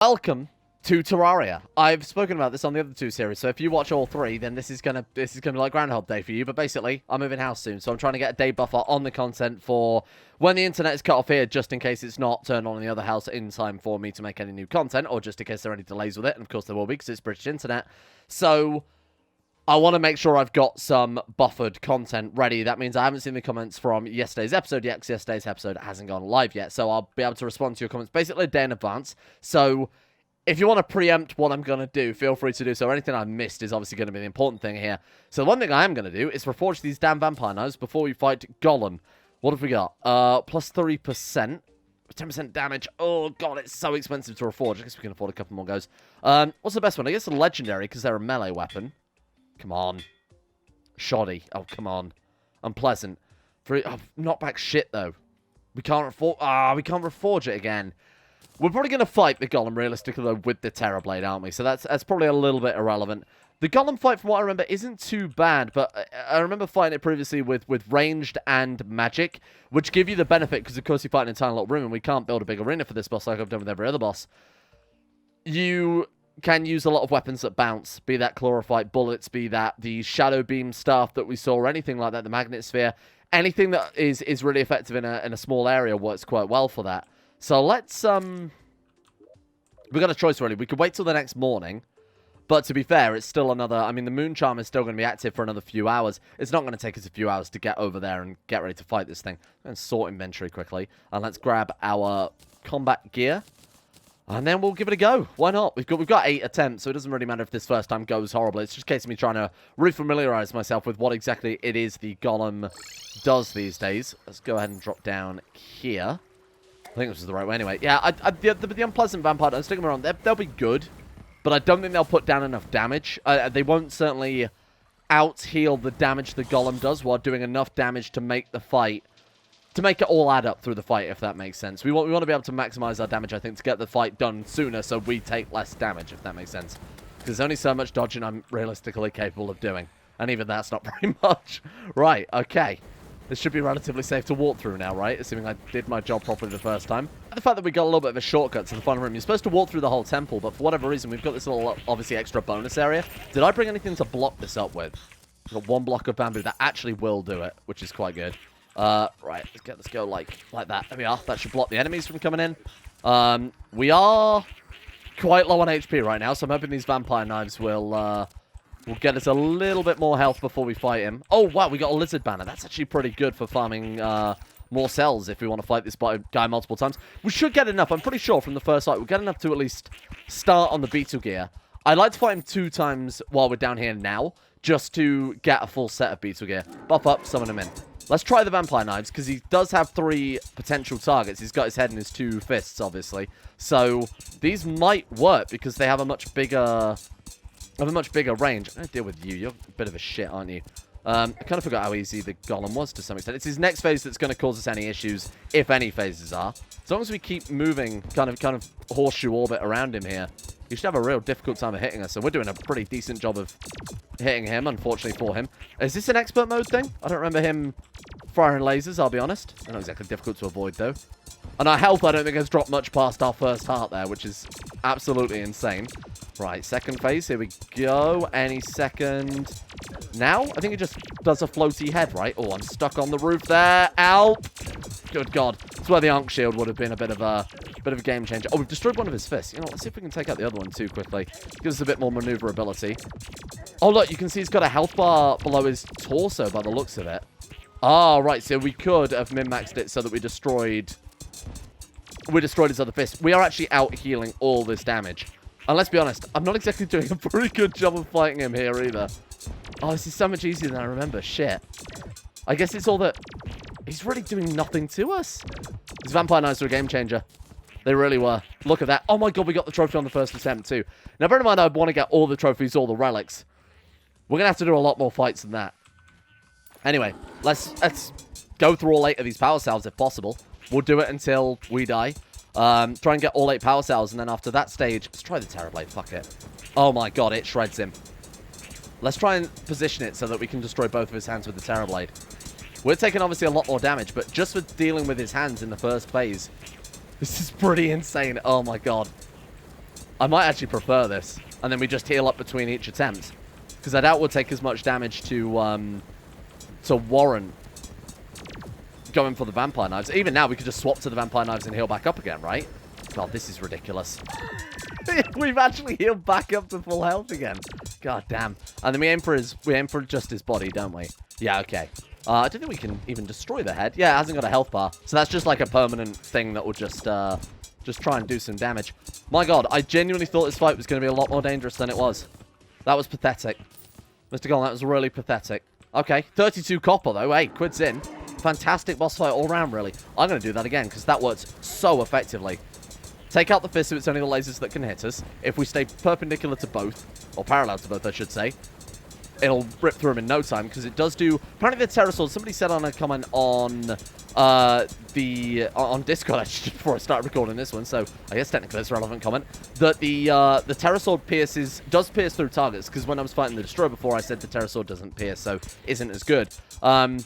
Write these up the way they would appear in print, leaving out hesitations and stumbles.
Welcome to Terraria. I've spoken about this on the other two series, so if you watch all three, then this is gonna be like Groundhog Day for you. But basically, I'm moving house soon, so I'm trying to get a day buffer on the content for when the internet is cut off here, just in case it's not turned on in the other house in time for me to make any new content, or just in case there are any delays with it. And of course there will be, because it's British internet. So I want to make sure I've got some buffered content ready. That means I haven't seen the comments from yesterday's episode yet, because yesterday's episode hasn't gone live yet. So I'll be able to respond to your comments basically a day in advance. So if you want to preempt what I'm going to do, feel free to do so. Anything I missed is obviously going to be the important thing here. So the one thing I am going to do is reforge these damn vampire knives before we fight Golem. What have we got? Plus 3%. 10% damage. Oh, God, it's so expensive to reforge. I guess we can afford a couple more goes. What's the best one? I guess a legendary, because they're a melee weapon. Come on. Shoddy. Oh, come on. Unpleasant. Knockback shit, though. We can't reforge it again. We're probably going to fight the Golem, realistically, though, with the Terror Blade, aren't we? So that's probably a little bit irrelevant. The Golem fight, from what I remember, isn't too bad, but I remember fighting it previously with ranged and magic, which give you the benefit, because, of course, you fight an entire little room, and we can't build a big arena for this boss like I've done with every other boss. You can use a lot of weapons that bounce, be that chlorophyte bullets, be that the shadow beam stuff that we saw, or anything like that, the magnet sphere. Anything that is really effective in a small area works quite well for that. So let's, we've got a choice really. We could wait till the next morning, but to be fair, it's still another, I mean, the Moon Charm is still going to be active for another few hours. It's not going to take us a few hours to get over there and get ready to fight this thing. I'm going to sort inventory quickly, and let's grab our combat gear, and then we'll give it a go. Why not? We've got 8 attempts, so it doesn't really matter if this first time goes horribly. It's just a case of me trying to refamiliarize myself with what exactly it is the Golem does these days. Let's go ahead and drop down here. I think this is the right way anyway. Yeah, the unpleasant vampire, don't stick them around. They'll be good, but I don't think they'll put down enough damage. They won't certainly out-heal the damage the Golem does while doing enough damage to make the fight, to make it all add up through the fight, if that makes sense. We want to be able to maximize our damage, I think, to get the fight done sooner so we take less damage, if that makes sense. Because there's only so much dodging I'm realistically capable of doing. And even that's not very much. Right, okay. This should be relatively safe to walk through now, right? Assuming I did my job properly the first time. The fact that we got a little bit of a shortcut to the final room. You're supposed to walk through the whole temple, but for whatever reason, we've got this little, obviously, extra bonus area. Did I bring anything to block this up with? We've got 1 block of bamboo. That actually will do it, which is quite good. Right, let's go like that. There we are. That should block the enemies from coming in. We are quite low on HP right now, so I'm hoping these vampire knives will get us a little bit more health before we fight him. Oh, wow, we got a lizard banner. That's actually pretty good for farming more cells if we want to fight this guy multiple times. We should get enough. I'm pretty sure from the first fight we'll get enough to at least start on the beetle gear. I'd like to fight him 2 times while we're down here now, just to get a full set of beetle gear. Buff up, summon him in. Let's try the vampire knives, because he does have 3 potential targets. He's got his head and his 2 fists, obviously. So these might work, because they have a much bigger range. I'm going to deal with you. You're a bit of a shit, aren't you? I kind of forgot how easy the Golem was to some extent. It's his next phase that's going to cause us any issues, if any phases are. As long as we keep moving, kind of horseshoe orbit around him here, he should have a real difficult time of hitting us. So we're doing a pretty decent job of hitting him, unfortunately for him. Is this an expert mode thing? I don't remember him firing lasers, I'll be honest. They're not exactly difficult to avoid, though. And our health, I don't think, has dropped much past our first heart there, which is absolutely insane. Right, second phase, here we go. Any second. Now, I think it just does a floaty head, right? Oh, I'm stuck on the roof there. Ow! Good God. That's where the Ankh Shield would have been a bit of a game changer. Oh, we've destroyed one of his fists. You know, let's see if we can take out the other one too quickly. Gives us a bit more maneuverability. Oh, look, you can see he's got a health bar below his torso by the looks of it. Ah, right, so we could have min-maxed it so that we destroyed his other fist. We are actually out-healing all this damage. And let's be honest, I'm not exactly doing a pretty good job of fighting him here either. Oh, this is so much easier than I remember. Shit. I guess it's all that he's really doing nothing to us. These vampire knives are a game changer. They really were. Look at that. Oh my God, we got the trophy on the first attempt too. Now, bear in mind, I want to get all the trophies, all the relics. We're going to have to do a lot more fights than that. Anyway, let's go through all 8 of these power cells if possible. We'll do it until we die. Try and get all 8 power cells, and then after that stage, let's try the Terror Blade. Fuck it. Oh my God, it shreds him. Let's try and position it so that we can destroy both of his hands with the Terror Blade. We're taking obviously a lot more damage, but just for dealing with his hands in the first phase, this is pretty insane. Oh my God. I might actually prefer this. And then we just heal up between each attempt. Because I doubt we'll take as much damage to warrant going for the vampire knives. Even now, we could just swap to the vampire knives and heal back up again, right? God, this is ridiculous. We've actually healed back up to full health again. God damn. And then we aim for just his body, don't we? Yeah, okay. I don't think we can even destroy the head. Yeah, it hasn't got a health bar. So that's just like a permanent thing that will just try and do some damage. My God, I genuinely thought this fight was going to be a lot more dangerous than it was. That was pathetic. Mr. Golem, that was really pathetic. Okay, 32 copper, though. Hey, quid's in. Fantastic boss fight all around, really. I'm going to do that again, because that works so effectively. Take out the fist so it's only the lasers that can hit us. If we stay perpendicular to both, or parallel to both, I should say, it'll rip through them in no time, because it does do... Apparently the Terra Sword, somebody said on a comment on on Discord, actually, before I started recording this one, so I guess technically it's a relevant comment, that the Terra Sword does pierce through targets, because when I was fighting the Destroyer before, I said the Terra Sword doesn't pierce, so isn't as good. But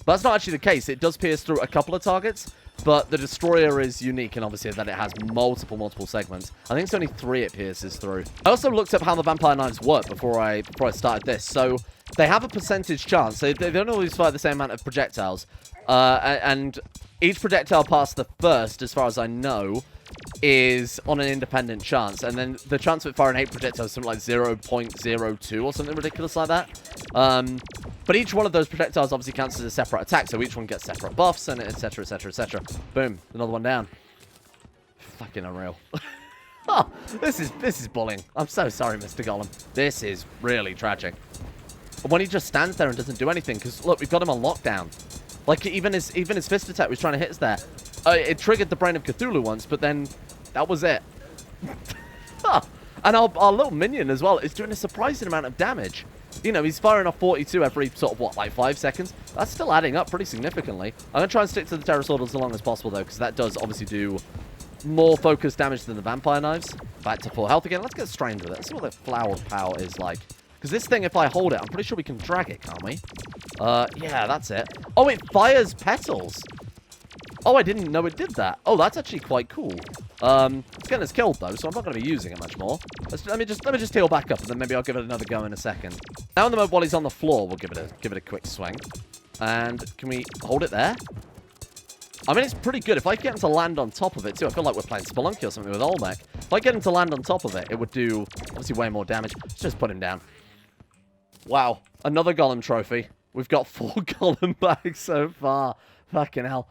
that's not actually the case. It does pierce through a couple of targets, but the Destroyer is unique, and obviously that it has multiple segments. I think it's only 3 it pierces through. I also looked up how the Vampire Knives work before I started this. So they have a percentage chance. They don't always fire the same amount of projectiles. And each projectile past the first, as far as I know, is on an independent chance. And then the chance of it firing 8 projectiles is something like 0.02 or something ridiculous like that. But each one of those projectiles obviously counts as a separate attack, so each one gets separate buffs, and etc, etc, etc. Boom. Another one down. Fucking unreal. Oh, this is bullying. I'm so sorry, Mr. Golem. This is really tragic. When he just stands there and doesn't do anything, because, look, we've got him on lockdown. Like, even his fist attack was trying to hit us there. It triggered the Brain of Cthulhu once, but then that was it. And our little minion as well is doing a surprising amount of damage. You know, he's firing off 42 every sort of, what, like 5 seconds? That's still adding up pretty significantly. I'm going to try and stick to the Terra Sword as long as possible, though, because that does obviously do more focused damage than the Vampire Knives. Back to full health again. Let's get strange with it. Let's see what the Flower of Power is like. Because this thing, if I hold it, I'm pretty sure we can drag it, can't we? Yeah, that's it. Oh, it fires petals. Oh, I didn't know it did that. Oh, that's actually quite cool. It's getting us killed, though, so I'm not going to be using it much more. Let me just heal back up, and then maybe I'll give it another go in a second. Now in the mode while he's on the floor, we'll give it a quick swing. And can we hold it there? I mean, it's pretty good. If I get him to land on top of it, too, I feel like we're playing Spelunky or something with Olmec. If I get him to land on top of it, it would do, obviously, way more damage. Let's just put him down. Wow. Another Golem trophy. We've got 4 Golem bags so far. Fucking hell.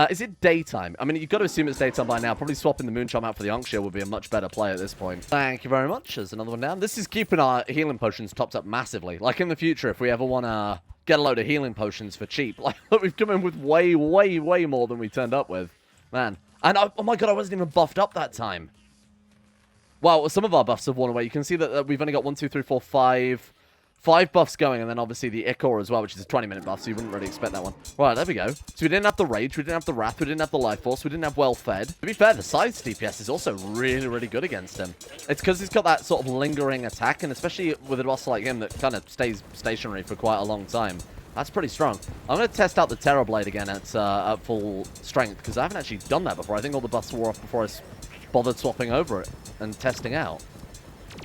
Is it daytime? I mean, you've got to assume it's daytime by now. Probably swapping the Moonchime out for the Ankh Shield would be a much better play at this point. Thank you very much. There's another one down. This is keeping our healing potions topped up massively. Like in the future, if we ever want to get a load of healing potions for cheap. Like, we've come in with way, way, way more than we turned up with. Man. And, oh my God, I wasn't even buffed up that time. Well, some of our buffs have worn away. You can see that we've only got 1, 2, 3, 4, 5 buffs going, and then obviously the Ichor as well, which is a 20-minute buff, so you wouldn't really expect that one. Right, there we go. So we didn't have the Rage, we didn't have the Wrath, we didn't have the Life Force, we didn't have Well Fed. To be fair, the Side's DPS is also really, really good against him. It's because he's got that sort of lingering attack, and especially with a boss like him that kind of stays stationary for quite a long time. That's pretty strong. I'm going to test out the Terror Blade again at full strength, because I haven't actually done that before. I think all the buffs wore off before I bothered swapping over it and testing out.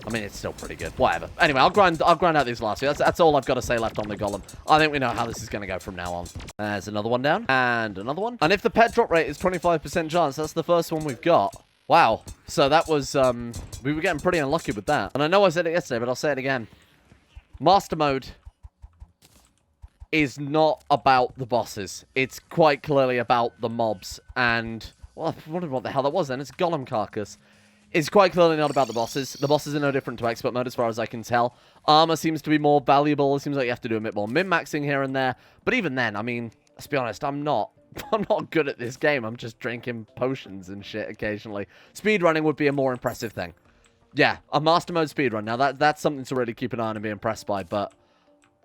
I mean, it's still pretty good. Whatever. Anyway, I'll grind out these last few. That's all I've got to say left on the Golem. I think we know how this is going to go from now on. There's another one down. And another one. And if the pet drop rate is 25% chance, that's the first one we've got. Wow. So that was, we were getting pretty unlucky with that. And I know I said it yesterday, but I'll say it again. Master Mode is not about the bosses. It's quite clearly about the mobs. And, well, I wondered what the hell that was then. It's Golem Carcass. It's quite clearly not about the bosses. The bosses are no different to expert mode as far as I can tell. Armor seems to be more valuable. It seems like you have to do a bit more min-maxing here and there. But even then, I mean, let's be honest, I'm not good at this game. I'm just drinking potions and shit occasionally. Speedrunning would be a more impressive thing. Yeah, a master mode speedrun. Now that's something to really keep an eye on and be impressed by, but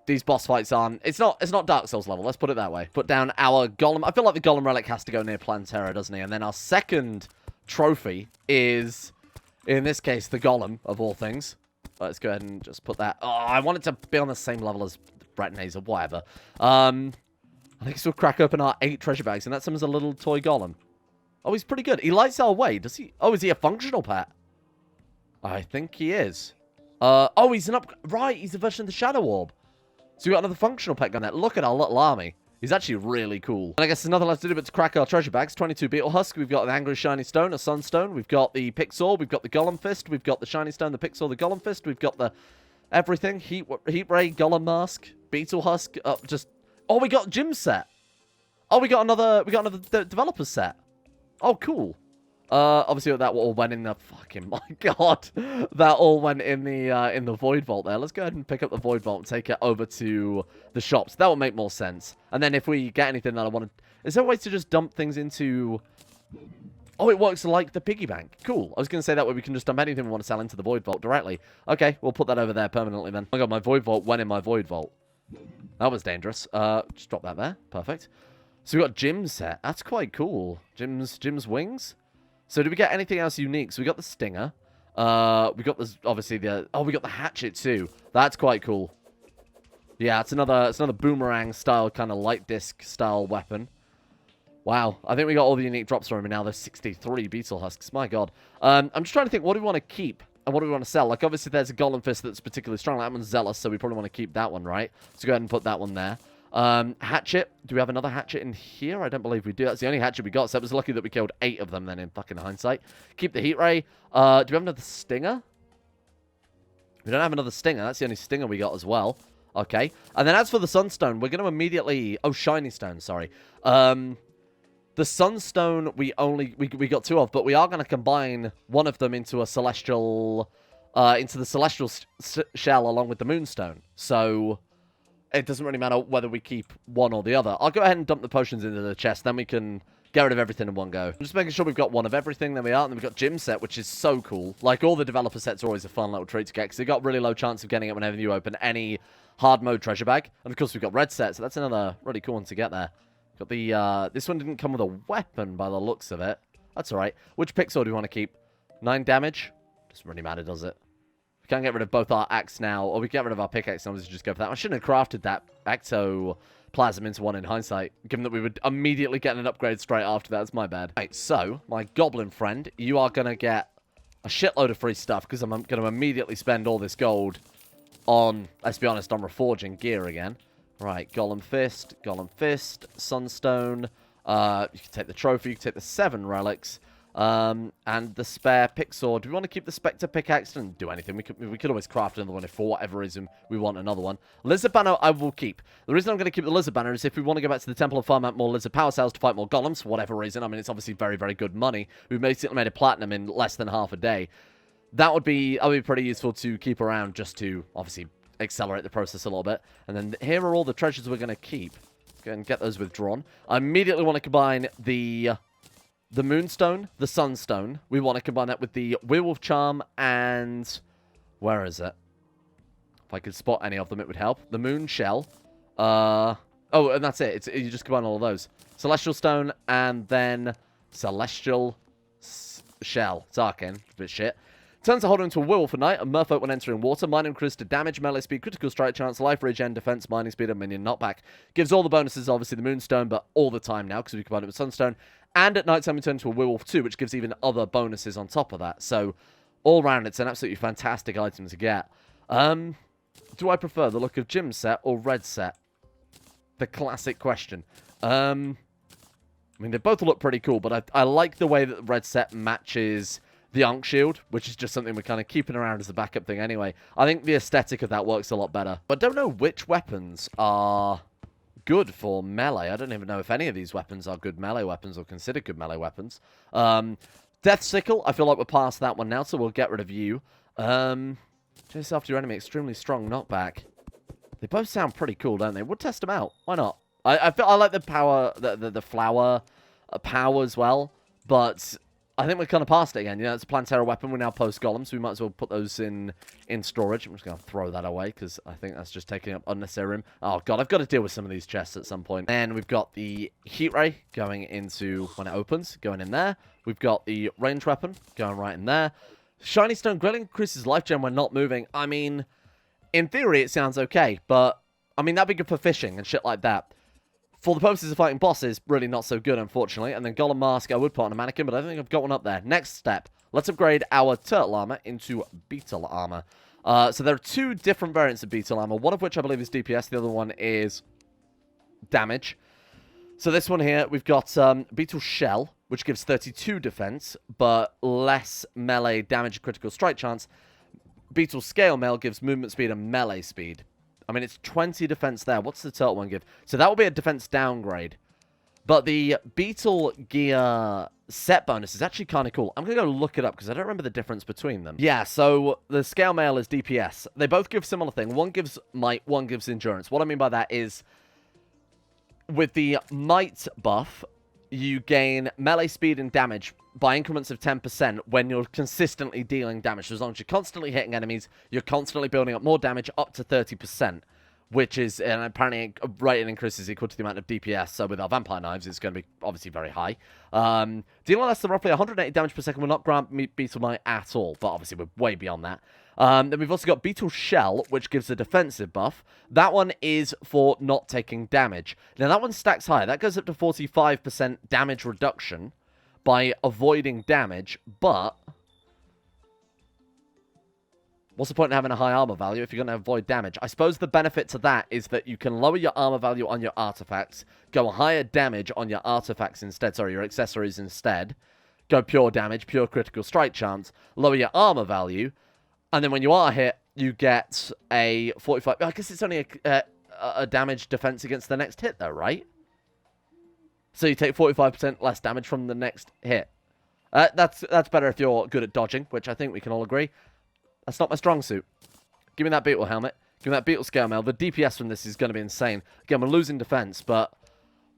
these boss fights aren't... It's not Dark Souls level, let's put it that way. Put down our Golem. I feel like the Golem relic has to go near Plantera, doesn't he? And then our second trophy is, in this case, the Golem, of all things. Let's go ahead and just put that... Oh, I want it to be on the same level as Brett Nazer, whatever. I think we'll crack open our 8 treasure bags, and that summons a little toy Golem. Oh, he's pretty good. He lights our way. Does he... Oh, is he a functional pet? I think he is. Oh, he's an right, he's a version of the Shadow Orb. So we got another functional pet gun there. Look at our little army. He's actually really cool. And I guess there's nothing left to do but to crack our treasure bags. 22 Beetle Husk. We've got an Angry Shiny Stone, a Sunstone. We've got the Pixel. We've got the Golem Fist. We've got the Shiny Stone, the Pixel, the Golem Fist. We've got the everything. Heat Ray, Golem Mask, Beetle Husk. Oh, we got Gym set. Oh, we got another developer set. Oh, cool. Obviously that all went in the fucking, my god, that all went in the Void Vault there. Let's go ahead and pick up the Void Vault and take it over to the shops. That would make more sense. And then if we get anything that I want to, is there a way to just dump things into? Oh, it works like the piggy bank. Cool. I was going to say that way we can just dump anything we want to sell into the Void Vault directly. Okay, we'll put that over there permanently then. Oh my god, my Void Vault went in my Void Vault. That was dangerous. Just drop that there. Perfect. So we got Jim's set. That's quite cool. Jim's wings. So did we get anything else unique? So we got the Stinger. We got this, obviously we got the Hatchet too. That's quite cool. Yeah, it's another boomerang style kind of light disc style weapon. Wow, I think we got all the unique drops from him now. There's 63 Beetle Husks. My god. I'm just trying to think, what do we want to keep and what do we want to sell? Like, obviously there's a Golem Fist that's particularly strong. That one's Zealous, so we probably want to keep that one, right? So go ahead and put that one there. Hatchet. Do we have another hatchet in here? I don't believe we do. That's the only hatchet we got, so it was lucky that we killed 8 of them then in fucking hindsight. Keep the heat ray. Do we have another stinger? We don't have another stinger. That's the only stinger we got as well. Okay. And then as for the sunstone, we're going to immediately... Oh, shiny stone, sorry. The sunstone we got 2 of, but we are going to combine one of them into a celestial... into the celestial shell along with the moonstone. So... It doesn't really matter whether we keep one or the other. I'll go ahead and dump the potions into the chest. Then we can get rid of everything in one go. I'm just making sure we've got one of everything. There we are. And then we've got Gym set, which is so cool. Like, all the developer sets are always a fun little treat to get. Because they've got really low chance of getting it whenever you open any hard mode treasure bag. And, of course, we've got red set. So that's another really cool one to get there. Got the, this one didn't come with a weapon by the looks of it. That's all right. Which pixel do you want to keep? 9 damage? Doesn't really matter, does it? We can't get rid of both our axe now, or we get rid of our pickaxe and obviously just go for that. I shouldn't have crafted that ectoplasm into one in hindsight, given that we would immediately get an upgrade straight after that. That's my bad. Right, so, my goblin friend, you are going to get a shitload of free stuff, because I'm going to immediately spend all this gold on, let's be honest, on reforging gear again. Right, Golem Fist, Sunstone, you can take the trophy, you can take the 7 relics, and the spare pick sword. Do we want to keep the Spectre pickaxe? Doesn't do anything. We could always craft another one if for whatever reason we want another one. Lizard banner I will keep. The reason I'm going to keep the lizard banner is if we want to go back to the temple and farm out more lizard power cells to fight more golems for whatever reason. I mean, it's obviously very, very good money. We've basically made a platinum in less than half a day. That would be pretty useful to keep around just to obviously accelerate the process a little bit. And then here are all the treasures we're going to keep. Let's go and get those withdrawn. I immediately want to combine the Moonstone, the Sunstone. We want to combine that with the Werewolf Charm and... Where is it? If I could spot any of them, it would help. The Moon Shell. Oh, and that's it. You just combine all of those. Celestial Stone and then Celestial Shell. It's arcane. A bit shit. Turns a holder into a werewolf at night. A merfolk when entering water. Mining increase to damage, melee speed, critical strike chance, life regen, defense, mining speed, and minion knockback. Gives all the bonuses, obviously, the Moonstone, but all the time now, because we combine it with Sunstone. And at night time, we turn into a werewolf too, which gives even other bonuses on top of that. So, all round, it's an absolutely fantastic item to get. Do I prefer the look of Gym set or red set? The classic question. I mean, they both look pretty cool, but I like the way that the red set matches the Ankh Shield, which is just something we're kind of keeping around as a backup thing anyway. I think the aesthetic of that works a lot better. But I don't know which weapons are good for melee. I don't even know if any of these weapons are good melee weapons or considered good melee weapons. Death Sickle, I feel like we're past that one now, so we'll get rid of you. Chase after your enemy, extremely strong knockback. They both sound pretty cool, don't they? We'll test them out. Why not? I feel I like the power, the flower power as well, but I think we're kind of past it again. You know, it's a Plantera weapon. We're now post-Golem, so we might as well put those in storage. I'm just going to throw that away, because I think that's just taking up unnecessary room. Oh, God, I've got to deal with some of these chests at some point. And we've got the Heat Ray going into, when it opens, going in there. We've got the range weapon going right in there. Shiny Stone Grill increases life gem when not moving. I mean, in theory, it sounds okay, but, I mean, that'd be good for fishing and shit like that. For the purposes of fighting bosses, really not so good, unfortunately. And then Golem Mask, I would put on a mannequin, but I don't think I've got one up there. Next step, let's upgrade our Turtle Armor into Beetle Armor. So there are 2 different variants of Beetle Armor, one of which I believe is DPS, the other one is damage. So this one here, we've got Beetle Shell, which gives 32 defense, but less melee damage and critical strike chance. Beetle Scale Mail gives movement speed and melee speed. I mean, it's 20 defense there. What's the turtle one give? So that will be a defense downgrade. But the Beetle Gear set bonus is actually kind of cool. I'm going to go look it up because I don't remember the difference between them. Yeah, so the Scale Mail is DPS. They both give similar thing. One gives might, one gives endurance. What I mean by that is with the might buff, you gain melee speed and damage by increments of 10% when you're consistently dealing damage. So as long as you're constantly hitting enemies, you're constantly building up more damage up to 30%, which is, and apparently rate increases equal to the amount of DPS. So with our Vampire Knives, it's going to be obviously very high. Dealing less than roughly 180 damage per second will not grant Beetle Might at all, but obviously we're way beyond that. Then we've also got Beetle Shell, which gives a defensive buff. That one is for not taking damage. Now, that one stacks higher. That goes up to 45% damage reduction by avoiding damage, but what's the point in having a high armor value if you're going to avoid damage? I suppose the benefit to that is that you can lower your armor value on your artifacts, go higher damage on your artifacts instead, sorry, your accessories instead, go pure damage, pure critical strike chance, lower your armor value, and then when you are hit, you get a 45... I guess it's only a damage defense against the next hit, though, right? So you take 45% less damage from the next hit. That's better if you're good at dodging, which I think we can all agree. That's not my strong suit. Give me that Beetle helmet. Give me that Beetle Scale Mail. The DPS from this is going to be insane. Again, we're losing defense, but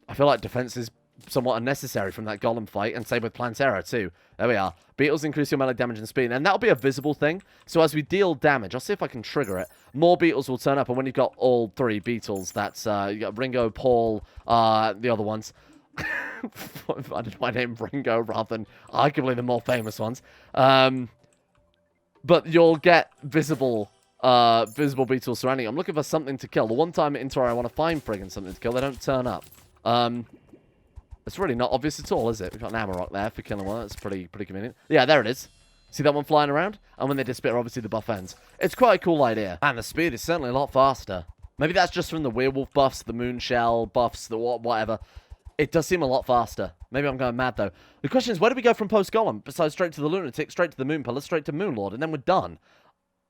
I feel like defense is somewhat unnecessary from that Golem fight, and same with Plantera too. There we are. Beetles increase your melee damage and speed, and that'll be a visible thing. So as we deal damage, I'll see if I can trigger it. More Beetles will turn up, and when you've got all 3 Beetles, that's you got Ringo, Paul, the other ones. I did my name Ringo rather than arguably the more famous ones. But you'll get visible Beetles surrounding. I'm looking for something to kill. The one time in Terraria I want to find friggin' something to kill, they don't turn up. It's really not obvious at all, is it? We've got an ammo rock there for killing one. That's pretty convenient. Yeah, there it is. See that one flying around? And when they disappear, obviously the buff ends. It's quite a cool idea. And the speed is certainly a lot faster. Maybe that's just from the werewolf buffs, the moon shell buffs, the whatever. It does seem a lot faster. Maybe I'm going mad, though. The question is, where do we go from post-Golem? Besides straight to the Lunatic, straight to the Moon Pillar, straight to Moonlord, and then we're done.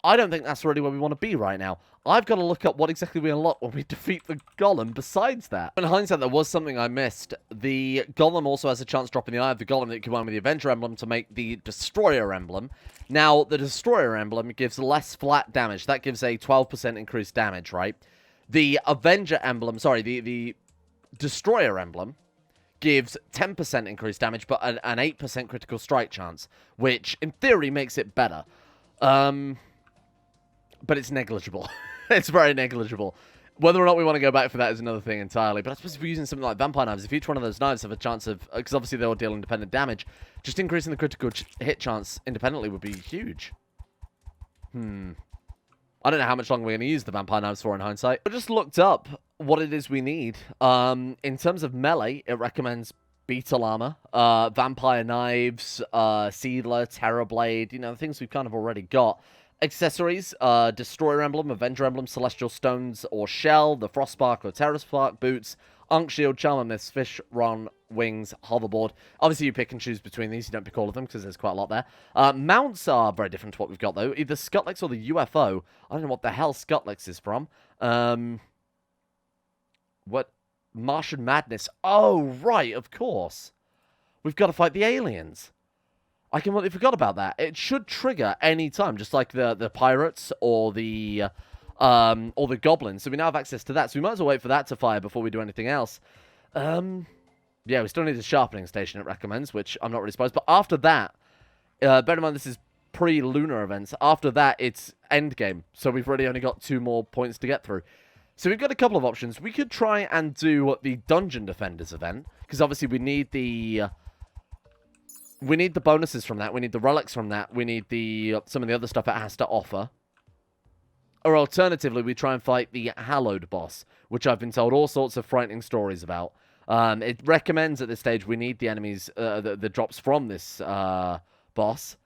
I don't think that's really where we want to be right now. I've got to look up what exactly we unlock when we defeat the Golem besides that. In hindsight, there was something I missed. The Golem also has a chance to drop in the Eye of the Golem that you can combine with the Avenger Emblem to make the Destroyer Emblem. Now, the Destroyer Emblem gives less flat damage. That gives a 12% increased damage, right? The Avenger Emblem, sorry, the Destroyer Emblem gives 10% increased damage, but an 8% critical strike chance, which, in theory, makes it better. But it's negligible. It's very negligible. Whether or not we want to go back for that is another thing entirely. But I suppose if we're using something like Vampire Knives, if each one of those knives have a chance of... Because obviously they all deal independent damage. Just increasing the critical hit chance independently would be huge. I don't know how much longer we're going to use the Vampire Knives for in hindsight. I just looked up what it is we need. In terms of melee, it recommends Beetle Armor, Vampire Knives, Seedler, Terrorblade, you know, the things we've kind of already got. Accessories, Destroyer Emblem, Avenger Emblem, Celestial Stones or Shell, the Frostspark or Terror Spark, Boots, Unk Shield, Charm Myths, Fish, Ron, Wings, Hoverboard. Obviously, you pick and choose between these. You don't pick all of them because there's quite a lot there. Mounts are very different to what we've got, though. Either Scutlex or the UFO. I don't know what the hell Scutlex is from. What? Martian Madness. Oh, right, of course. We've got to fight the aliens. I completely forgot about that. It should trigger any time, just like the pirates or the goblins. So we now have access to that. So we might as well wait for that to fire before we do anything else. Yeah, we still need a sharpening station, it recommends, which I'm not really surprised. But after that, bear in mind this is pre-lunar events. After that, it's endgame. So we've really only got 2 more points to get through. So we've got a couple of options. We could try and do the Dungeon Defenders event, because obviously we need the bonuses from that. We need the relics from that. We need some of the other stuff it has to offer. Or alternatively, we try and fight the Hallowed boss, which I've been told all sorts of frightening stories about. It recommends at this stage we need the enemies, the drops from this boss.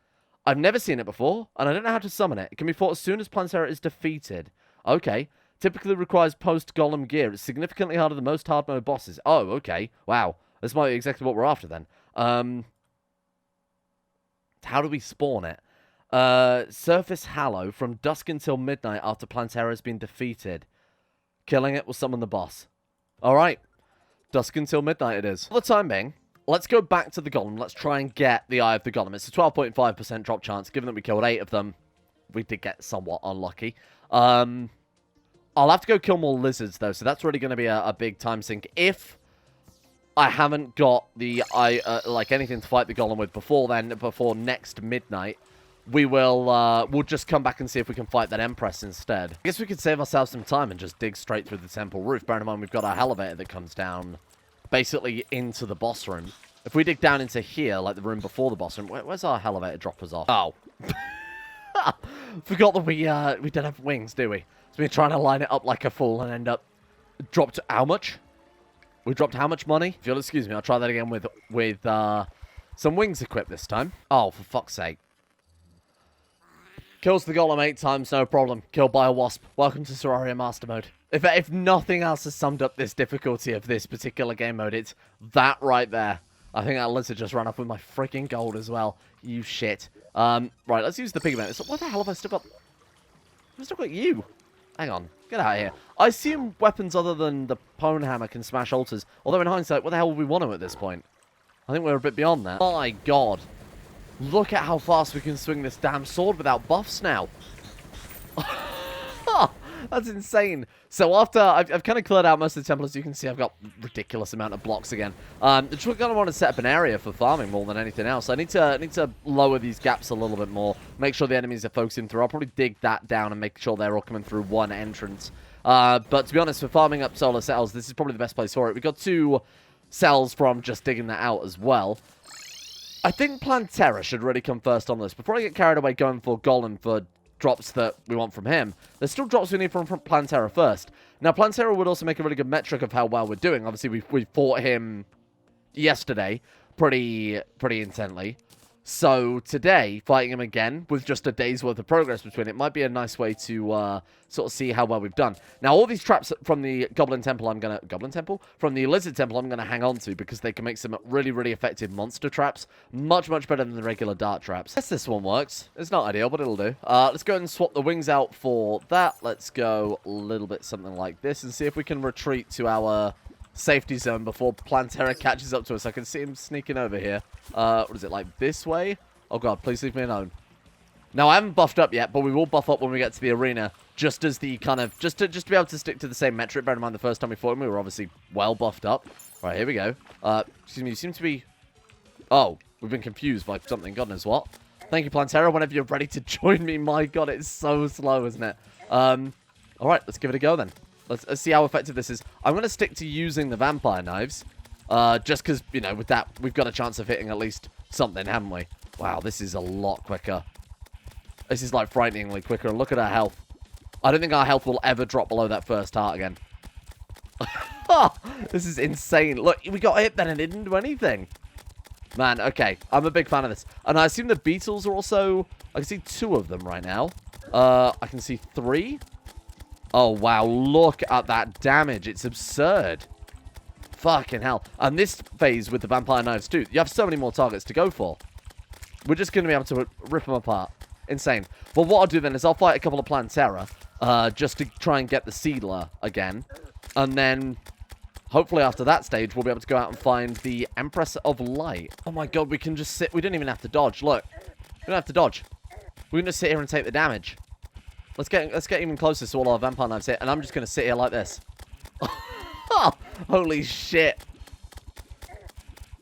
I've never seen it before, and I don't know how to summon it. It can be fought as soon as Plantera is defeated. Okay. Typically requires post-Golem gear. It's significantly harder than most hard mode bosses. Oh, okay. Wow. This might be exactly what we're after then. How do we spawn it? Surface Hallow from dusk until midnight after Plantera has been defeated. Killing it will summon the boss. Alright. Dusk until midnight it is. For the time being, let's go back to the Golem. Let's try and get the Eye of the Golem. It's a 12.5% drop chance. Given that we killed 8 of them, we did get somewhat unlucky. I'll have to go kill more lizards, though, so that's really going to be a big time sink. If I haven't got the like anything to fight the Golem with before then, before next midnight, we'll just come back and see if we can fight that Empress instead. I guess we could save ourselves some time and just dig straight through the temple roof. Bear in mind, we've got our elevator that comes down basically into the boss room. If we dig down into here, like the room before the boss room, where's our elevator drop us off? Oh. Forgot that we don't have wings, do we? So we're trying to line it up like a fool and end up dropped how much? We dropped how much money? If you'll excuse me, I'll try that again with some wings equipped this time. Oh, for fuck's sake. Kills the Golem 8 times, no problem. Killed by a wasp. Welcome to Terraria Master Mode. If nothing else has summed up this difficulty of this particular game mode, it's that right there. I think that lizard just ran off with my freaking gold as well. You shit. Right, let's use the pigment. So what the hell have I still got? I've still got you. Hang on. Get out of here. I assume weapons other than the Pwn Hammer can smash altars. Although in hindsight, what the hell would we want to at this point? I think we're a bit beyond that. My god. Look at how fast we can swing this damn sword without buffs now. That's insane. So after I've kind of cleared out most of the temple, as you can see, I've got ridiculous amount of blocks again. Just going to want to set up an area for farming more than anything else. I need to lower these gaps a little bit more. Make sure the enemies are focusing through. I'll probably dig that down and make sure they're all coming through one entrance. But to be honest, for farming up solar cells, this is probably the best place for it. We've got 2 cells from just digging that out as well. I think Plantera should really come first on this. Before I get carried away going for Golem for drops that we want from him, there's still drops we need from Plantera first. Now, Plantera would also make a really good metric of how well we're doing. Obviously, we fought him yesterday pretty intently. So today, fighting him again with just a day's worth of progress between it might be a nice way to sort of see how well we've done. Now, all these traps from the Goblin Temple, from the Lizard Temple, I'm gonna hang on to because they can make some really, really effective monster traps. Much, much better than the regular dart traps. Yes, this one works. It's not ideal, but it'll do. Let's go ahead and swap the wings out for that. Let's go a little bit something like this and see if we can retreat to our safety zone before Plantera catches up to us. I can see him sneaking over here. What is it, like this way? Oh god, please leave me alone. Now, I haven't buffed up yet, but we will buff up when we get to the arena, just as the kind of, just to be able to stick to the same metric. Bear in mind, the first time we fought him, we were obviously well buffed up. Right, here we go. Excuse me, you seem to be... Oh, we've been confused by something, god knows what. Thank you, Plantera, whenever you're ready to join me. My god, it's so slow, isn't it? Alright, let's give it a go then. Let's see how effective this is. I'm going to stick to using the vampire knives. Just because, you know, with that, we've got a chance of hitting at least something, haven't we? Wow, this is a lot quicker. This is, like, frighteningly quicker. And look at our health. I don't think our health will ever drop below that first heart again. This is insane. Look, we got hit then and it didn't do anything. Man, okay. I'm a big fan of this. And I assume the beetles are also... I can see 2 of them right now. I can see 3. Oh, wow. Look at that damage. It's absurd. Fucking hell. And this phase with the vampire knives, too. You have so many more targets to go for. We're just going to be able to rip them apart. Insane. Well, what I'll do then is I'll fight a couple of Plantera. Just to try and get the Seedler again. And then, hopefully after that stage, we'll be able to go out and find the Empress of Light. Oh my god, we can just sit. We don't even have to dodge. Look. We don't have to dodge. We can just sit here and take the damage. Let's get even closer so all our vampire knives hit. And I'm just going to sit here like this. Holy shit.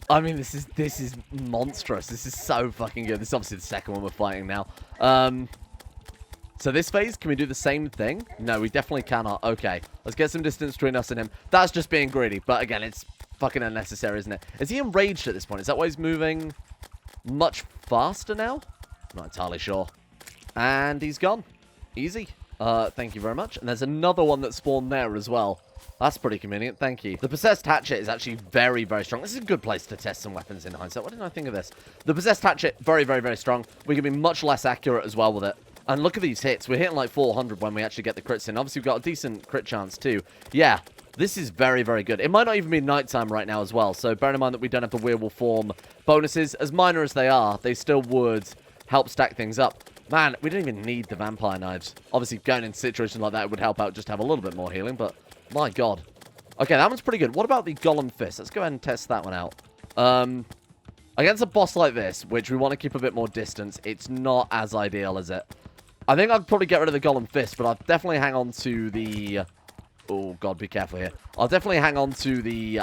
I mean, this is monstrous. This is so fucking good. This is obviously the second one we're fighting now. So this phase, can we do the same thing? No, we definitely cannot. Okay, let's get some distance between us and him. That's just being greedy. But again, it's fucking unnecessary, isn't it? Is he enraged at this point? Is that why he's moving much faster now? I'm not entirely sure. And he's gone. Easy. Thank you very much. And there's another one that spawned there as well. That's pretty convenient. Thank you. The Possessed Hatchet is actually very, very strong. This is a good place to test some weapons in hindsight. What did I think of this? The Possessed Hatchet, very, very, very strong. We can be much less accurate as well with it. And look at these hits. We're hitting like 400 when we actually get the crits in. Obviously, we've got a decent crit chance too. Yeah, this is very, very good. It might not even be nighttime right now as well. So bear in mind that we don't have the werewolf form bonuses. As minor as they are, they still would help stack things up. Man, we don't even need the vampire knives. Obviously, going in situations like that would help out just have a little bit more healing, but my god. Okay, that one's pretty good. What about the Golem Fist? Let's go ahead and test that one out. Against a boss like this, which we want to keep a bit more distance, it's not as ideal, is it? I think I'd probably get rid of the Golem Fist, but I'll definitely hang on to the... Oh, God, be careful here. I'll definitely hang on to the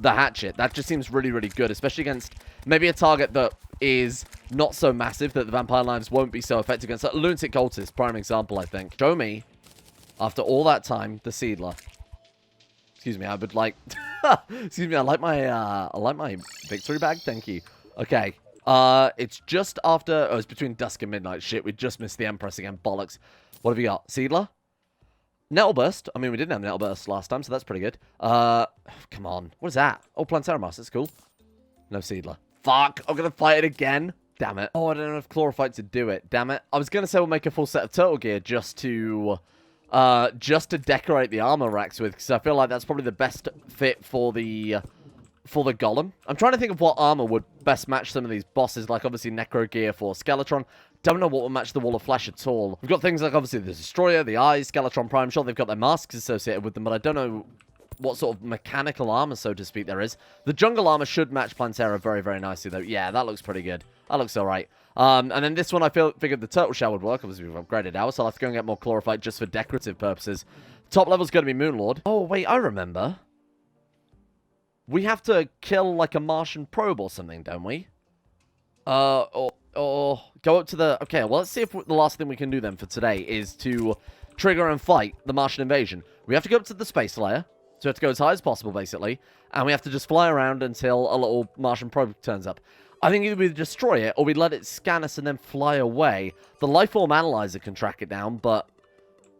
Hatchet. That just seems really, really good, especially against maybe a target that is not so massive that the Vampire Knives won't be so effective against. That Lunatic Cultist, prime example, I think. Show me, after all that time, the Seedler. Excuse me, I would like... Excuse me, I like my victory bag, thank you. Okay. It's just after... Oh, it's between dusk and midnight. Shit, we just missed the Empress again. Bollocks. What have we got? Seedler? Nettle Burst. I mean, we didn't have Nettle Burst last time, so that's pretty good. Come on. What is that? Oh, Plantera. That's cool. No Seedler. Fuck. I'm going to fight it again. Damn it. Oh, I don't know if Chlorophyte to do it. Damn it. I was going to say we'll make a full set of turtle gear just to decorate the armor racks with, because I feel like that's probably the best fit for the Golem. I'm trying to think of what armor would best match some of these bosses, like obviously Necro Gear for Skeletron. Don't know what will match the Wall of Flesh at all. We've got things like obviously the Destroyer, the Eyes, Skeletron Prime. I'm sure they've got their masks associated with them, but I don't know what sort of mechanical armor, so to speak, there is. The jungle armor should match Plantera very, very nicely, though. Yeah, that looks pretty good. That looks alright. And then this one, I figured the turtle shell would work. Obviously, we've upgraded ours, so I'll have to go and get more Chlorophyte just for decorative purposes. Top level's going to be Moonlord. Oh, wait, I remember. We have to kill, like, a Martian probe or something, don't we? Or go up to the... Okay, well, let's see if the last thing we can do then for today is to trigger and fight the Martian invasion. We have to go up to the space layer. So we have to go as high as possible, basically. And we have to just fly around until a little Martian probe turns up. I think either we destroy it, or we let it scan us and then fly away. The Lifeform Analyzer can track it down, but...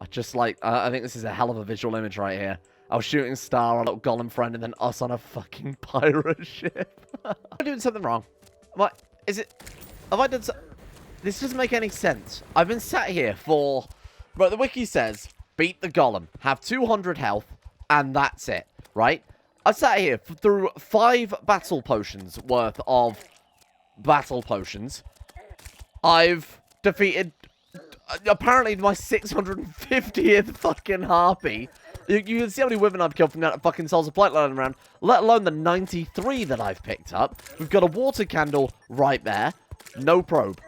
I just like... I think this is a hell of a visual image right here. Our shooting star, our little golem friend, and then us on a fucking pirate ship. Am I doing something wrong? Is it... Have I done so... This doesn't make any sense. I've been sat here for... Right, the wiki says, beat the golem, have 200 health, and that's it, right? I've sat here through 5 battle potions worth of battle potions. I've defeated... apparently my 650th fucking harpy. You can see how many women I've killed from that fucking Souls of Blight lying around, let alone the 93 that I've picked up. We've got a water candle right there. No probe.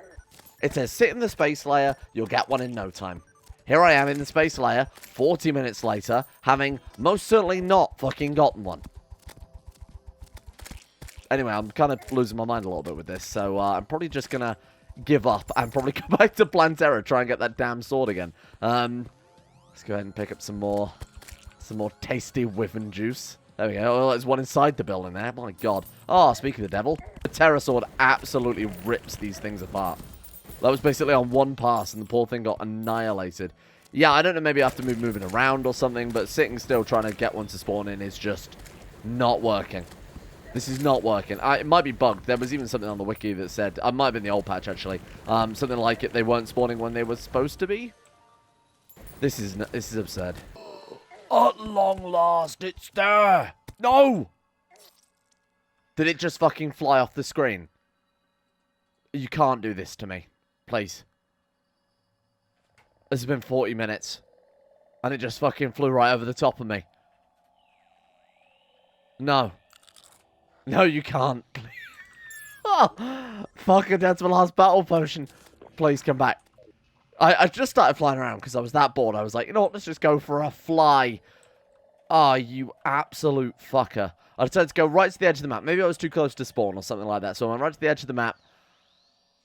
It says sit in the space layer, you'll get one in no time. Here I am in the space layer, 40 minutes later, having most certainly not fucking gotten one. Anyway, I'm kind of losing my mind a little bit with this, so I'm probably just going to give up and probably go back to Plantera, try and get that damn sword again. Let's go ahead and pick up some more tasty wyvern juice. There we go. Oh, there's one inside the building there. My god. Oh, speaking of the devil, the Terror Sword absolutely rips these things apart. That was basically on one pass, and the poor thing got annihilated. Yeah, I don't know, maybe I have to moving around or something, but sitting still trying to get one to spawn in is just not working. This is not working. It might be bugged. There was even something on the wiki that said... I might have been the old patch, actually. Something like it. They weren't spawning when they were supposed to be. This is absurd. At long last, it's there. No! Did it just fucking fly off the screen? You can't do this to me. Please. This has been 40 minutes. And it just fucking flew right over the top of me. No. No, you can't. Oh, fuck it, that's my last battle potion. Please come back. I just started flying around because I was that bored. I was like, you know what, let's just go for a fly. Ah, oh, you absolute fucker. I decided to go right to the edge of the map. Maybe I was too close to spawn or something like that. So I went right to the edge of the map.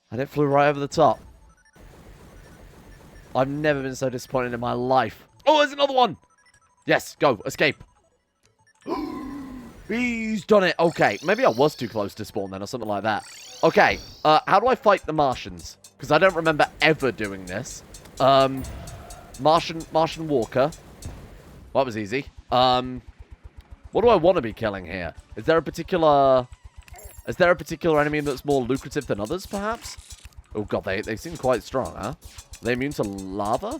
And it flew right over the top. I've never been so disappointed in my life. Oh, there's another one. Yes, go. Escape. He's done it. Okay, maybe I was too close to spawn then or something like that. Okay, how do I fight the Martians? because I don't remember ever doing this. Martian Walker. Well, that was easy. What do I want to be killing here? Is there a particular enemy that's more lucrative than others, perhaps? Oh god, they seem quite strong, huh? Are they immune to lava?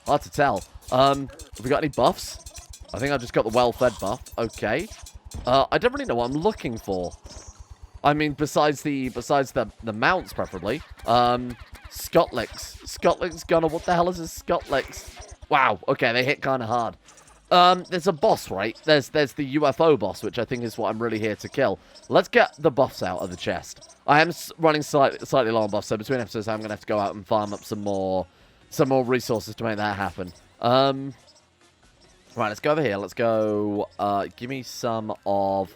Hard to tell. Have we got any buffs? I think I just got the well-fed buff. Okay. I don't really know what I'm looking for. I mean, besides the mounts, preferably. Scotlicks. Scotlicks gunner. What the hell is a Scotlicks? Wow. Okay, they hit kind of hard. There's a boss, right? There's the UFO boss, which I think is what I'm really here to kill. Let's get the buffs out of the chest. I am running slightly low on buffs, so between episodes I'm going to have to go out and farm up some more resources to make that happen. Right, let's go over here. Let's go, give me some of,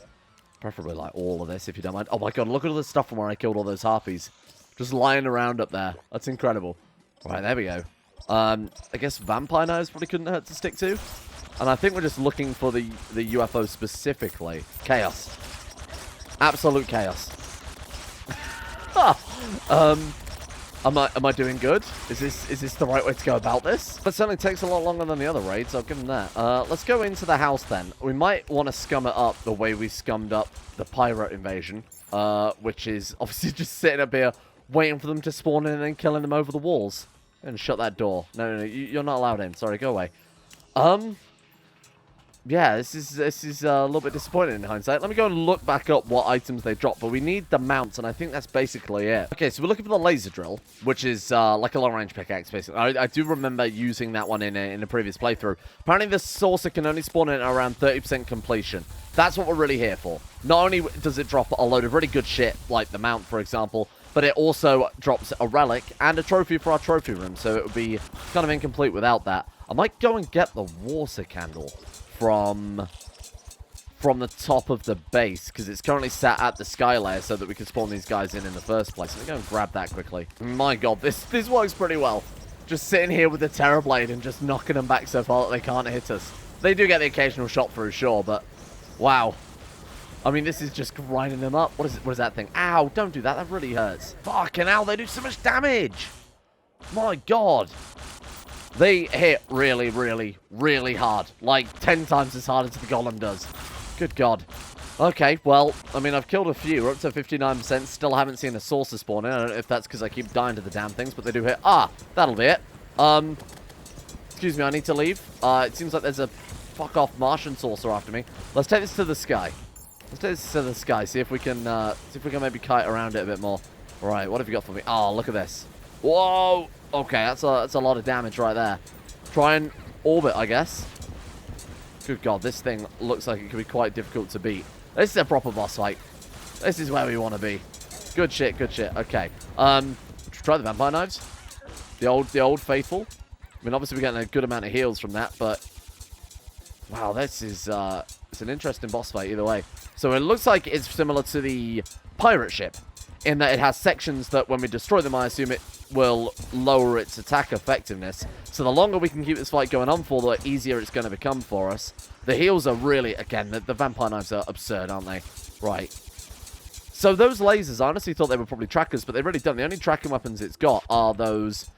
preferably like all of this, if you don't mind. Oh my god, look at all this stuff from where I killed all those harpies. Just lying around up there. That's incredible. Right, there we go. I guess vampire knives probably couldn't hurt to stick to. And I think we're just looking for the UFO specifically. Chaos. Absolute chaos. Am I doing good? Is this the right way to go about this? That certainly takes a lot longer than the other raids, I'll give them that. Let's go into the house then. We might want to scum it up the way we scummed up the pirate invasion. Which is obviously just sitting up here waiting for them to spawn in and then killing them over the walls. And shut that door. No, you're not allowed in. Sorry, go away. Yeah, this is a little bit disappointing in hindsight. Let me go and look back up what items they dropped, but we need the mounts, and I think that's basically it. Okay, so we're looking for the laser drill, which is like a long-range pickaxe, basically. I do remember using that one in a previous playthrough. Apparently, the saucer can only spawn in at around 30% completion. That's what we're really here for. Not only does it drop a load of really good shit, like the mount, for example, but it also drops a relic and a trophy for our trophy room, so it would be kind of incomplete without that. I might go and get the water candle from the top of the base, because it's currently sat at the sky layer so that we can spawn these guys in the first place. Let me go and grab that quickly. My god, this works pretty well. Just sitting here with the Terrorblade and just knocking them back so far that they can't hit us. They do get the occasional shot through, sure, but wow. I mean, this is just grinding them up. What is that thing? Ow, don't do that. That really hurts. Fucking hell, they do so much damage. My god. They hit really, really, really hard. Like 10 times as hard as the Golem does. Good god. Okay, well, I mean, I've killed a few. We're up to 59%. Still haven't seen a saucer spawn in. I don't know if that's because I keep dying to the damn things, but they do hit. Ah, that'll be it. Excuse me, I need to leave. It seems like there's a fuck-off Martian saucer after me. Let's take this to the sky. Let's take this to the sky. See if we can maybe kite around it a bit more. All right, what have you got for me? Oh, look at this. Whoa. Okay, that's a lot of damage right there. Try and orbit, I guess. Good god, this thing looks like it could be quite difficult to beat. This is a proper boss fight. This is where we want to be. Good shit, good shit. Okay. Try the vampire knives. The old faithful. I mean, obviously we're getting a good amount of heals from that, but wow, this is it's an interesting boss fight either way. So it looks like it's similar to the pirate ship, in that it has sections that when we destroy them, I assume it will lower its attack effectiveness. So the longer we can keep this fight going on for, the easier it's going to become for us. The heals are really, again, the vampire knives are absurd, aren't they? Right. So those lasers, I honestly thought they were probably trackers, but they really don't. The only tracking weapons it's got are those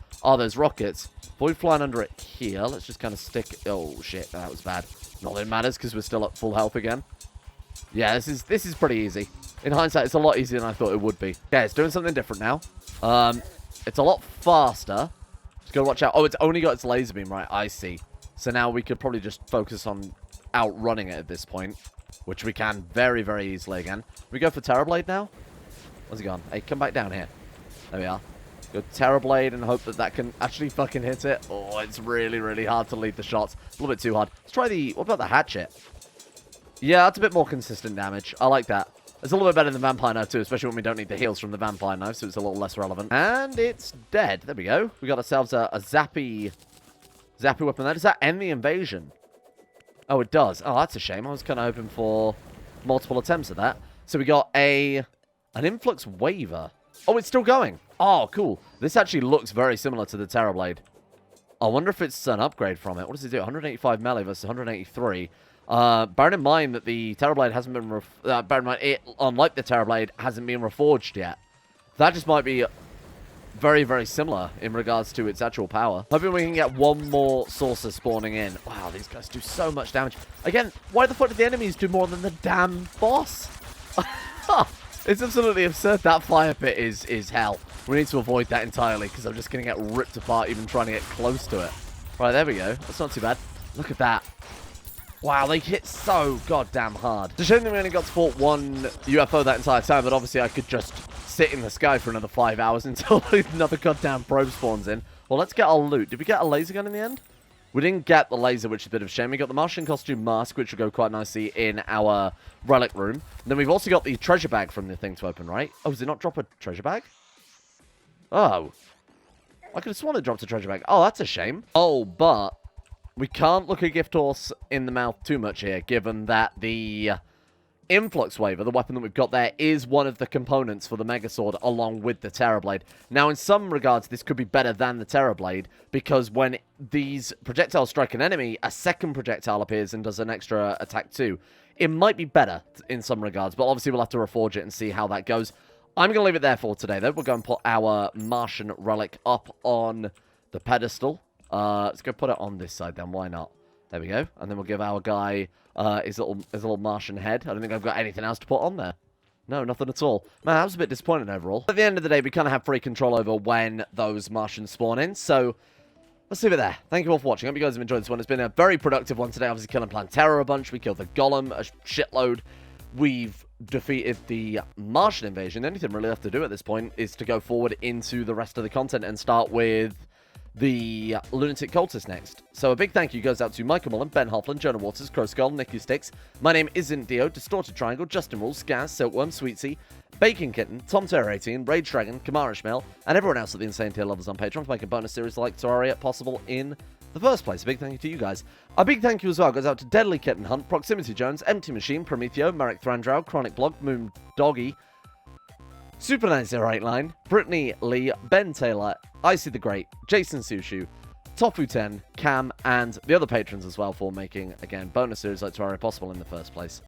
rockets. Void flying under it here. Let's just kind of stick... Oh, shit. That was bad. Not that it matters, because we're still at full health again. Yeah, this is pretty easy. In hindsight, it's a lot easier than I thought it would be. Yeah, it's doing something different now. It's a lot faster. Just gotta watch out. Oh, it's only got its laser beam, right? I see. So now we could probably just focus on outrunning it at this point, which we can very, very easily again. We go for Terrorblade now? Where's he gone? Hey, come back down here. There we are. Go Terrorblade and hope that can actually fucking hit it. Oh, it's really, really hard to lead the shots. A little bit too hard. Let's try the... What about the hatchet? Yeah, that's a bit more consistent damage. I like that. It's a little bit better than Vampire Knife, too, especially when we don't need the heals from the Vampire Knife, so it's a little less relevant. And it's dead. There we go. We got ourselves a zappy weapon there. Does that end the invasion? Oh, it does. Oh, that's a shame. I was kind of hoping for multiple attempts at that. So we got an influx waiver. Oh, it's still going. Oh, cool. This actually looks very similar to the Terrorblade. I wonder if it's an upgrade from it. What does it do? 185 melee versus 183. Bearing in mind that the Terrorblade hasn't been... bear in mind, it, unlike the Terrorblade, hasn't been reforged yet. That just might be... very, very similar in regards to its actual power. Hoping we can get one more saucer spawning in. Wow, these guys do so much damage. Again, why the fuck did the enemies do more than the damn boss? It's absolutely absurd. That fire pit is hell. We need to avoid that entirely because I'm just going to get ripped apart even trying to get close to it. Right, there we go. That's not too bad. Look at that. Wow, they hit so goddamn hard. It's a shame that we only got to fought one UFO that entire time, but obviously I could just sit in the sky for another 5 hours until another goddamn probe spawns in. Well, let's get our loot. Did we get a laser gun in the end? We didn't get the laser, which is a bit of a shame. We got the Martian costume mask, which will go quite nicely in our relic room. And then we've also got the treasure bag from the thing to open, right? Oh, does it not drop a treasure bag? Oh. I could have sworn it dropped a treasure bag. Oh, that's a shame. Oh, but we can't look a gift horse in the mouth too much here, given that the Influx Waver, the weapon that we've got there, is one of the components for the Megasword along with the Terrorblade. Now, in some regards, this could be better than the Terrorblade, because when these projectiles strike an enemy, a second projectile appears and does an extra attack too. It might be better in some regards, but obviously we'll have to reforge it and see how that goes. I'm going to leave it there for today, though. We'll go and put our Martian relic up on the pedestal. Let's go put it on this side then, why not? There we go. And then we'll give our guy his little Martian head. I don't think I've got anything else to put on there. No, nothing at all. Man, I was a bit disappointed overall. At the end of the day, we kind of have free control over when those Martians spawn in, so let's leave it there. Thank you all for watching. I hope you guys have enjoyed this one. It's been a very productive one today. Obviously, killing Plantera a bunch. We killed the Golem a shitload. We've defeated the Martian invasion. The only thing really left to do at this point is to go forward into the rest of the content and start with the Lunatic Cultist next. So a big thank you goes out to Michael Mullen, Ben Hoffland, Jonah Waters, Crow Skull, Nicky Sticks. My name isn't Dio, Distorted Triangle, Justin Rules, Skaz, Silkworm, Sweetsy, Bacon Kitten, Tom Terror 18, Rage Dragon, Kamara Ishmael, and everyone else at the Insane Tier levels on Patreon for making a bonus series like Terraria possible in the first place. A big thank you to you guys. A big thank you as well goes out to Deadly Kitten Hunt, Proximity Jones, Empty Machine, Prometheo, Merrick Thrandrau, Chronic Blog, Moon Doggy, Super 908 Line, Brittany Lee, Ben Taylor, Icy the Great, Jason Sushu, Tofu10, Cam, and the other patrons as well for making, again, bonus series like Terraria possible in the first place.